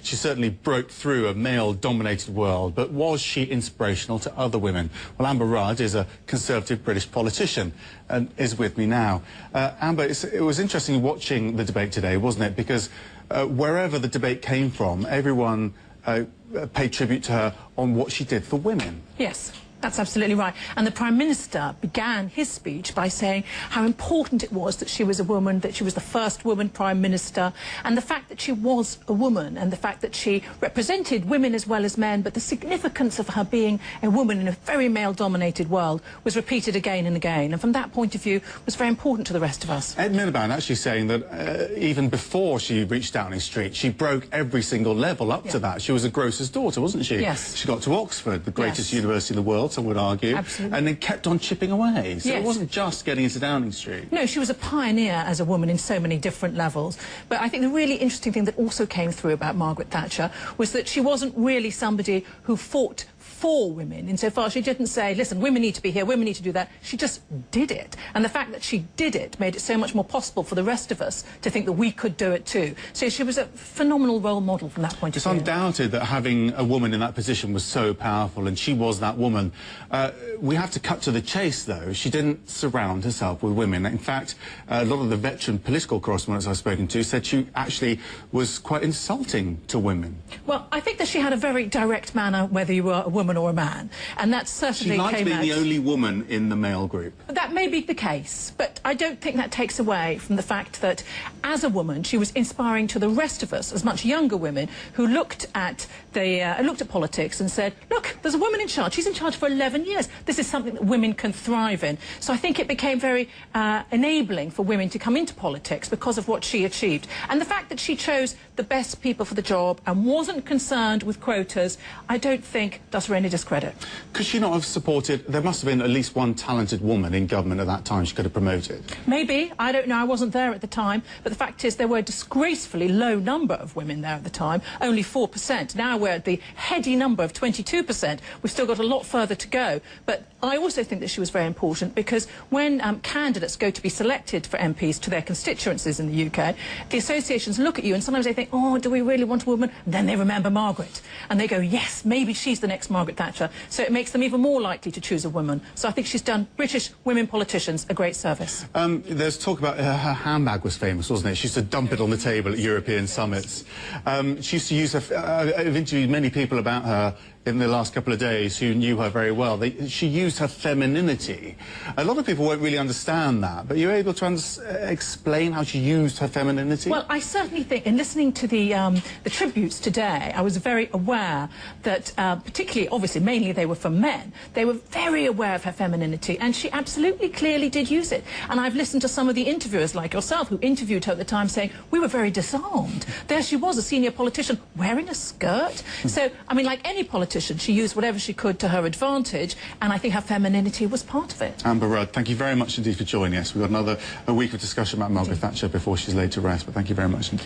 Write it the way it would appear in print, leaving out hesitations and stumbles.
She certainly broke through a male-dominated world, but was she inspirational to other women? Well, Amber Rudd is a Conservative British politician and is with me now. Amber, it was interesting watching the debate today, wasn't it? Because wherever the debate came from, everyone paid tribute to her on what she did for women. Yes. That's absolutely right. And the Prime Minister began his speech by saying how important it was that she was a woman, that she was the first woman Prime Minister, and the fact that she was a woman, and the fact that she represented women as well as men, but the significance of her being a woman in a very male-dominated world was repeated again and again, and from that point of view was very important to the rest of us. Ed Miliband actually saying that even before she reached Downing Street, she broke every single level up to that. She was a grocer's daughter, wasn't she? Yes. She got to Oxford, the greatest university in the world, some would argue. Absolutely. And then kept on chipping away. So yes. It wasn't just getting into Downing Street. No, she was a pioneer as a woman in so many different levels. But I think the really interesting thing that also came through about Margaret Thatcher was that she wasn't really somebody who fought for women, insofar she didn't say, listen, women need to be here, women need to do that. She just did it. And the fact that she did it made it so much more possible for the rest of us to think that we could do it too. So she was a phenomenal role model from that point of view. It's undoubted that having a woman in that position was so powerful, and she was that woman. We have to cut to the chase, though. She didn't surround herself with women. In fact, a lot of the veteran political correspondents I've spoken to said she actually was quite insulting to women. Well, I think that she had a very direct manner, whether you were a woman or a man, and that certainly came out. She liked being the only woman in the male group. That may be the case, but I don't think that takes away from the fact that, as a woman, she was inspiring to the rest of us, as much younger women, who looked at politics and said, look, there's a woman in charge. She's in charge for 11 years. This is something that women can thrive in. So I think it became very enabling for women to come into politics because of what she achieved. And the fact that she chose the best people for the job and wasn't concerned with quotas, I don't think does her any discredit. Could she not have supported, there must have been at least one talented woman in government at that time she could have promoted? Maybe. I don't know. I wasn't there at the time. But the fact is there were a disgracefully low number of women there at the time, only 4%. Now we're at the heady number of 22%. We've still got a lot further to go. But I also think that she was very important because when candidates go to be selected for MPs to their constituencies in the UK, the associations look at you and sometimes they think, oh, do we really want a woman? And then they remember Margaret. And they go, yes, maybe she's the next Margaret Thatcher. So it makes them even more likely to choose a woman. So I think she's done British women politicians a great service. There's talk about her handbag was famous, wasn't it? She used to dump it on the table at European summits. She used to use her... I've interviewed many people about her in the last couple of days who knew her very well. She used her femininity. A lot of people won't really understand that, but you're able to explain how she used her femininity? Well, I certainly think, in listening to the tributes today, I was very aware that, particularly, obviously, mainly they were from men, they were very aware of her femininity, and she absolutely clearly did use it. And I've listened to some of the interviewers, like yourself, who interviewed her at the time, saying, we were very disarmed. There she was, a senior politician, wearing a skirt. So, I mean, like any politician, she used whatever she could to her advantage, and I think her femininity was part of it. Amber Rudd, thank you very much indeed for joining us. We've got another week of discussion about Margaret Thatcher before she's laid to rest, but thank you very much indeed.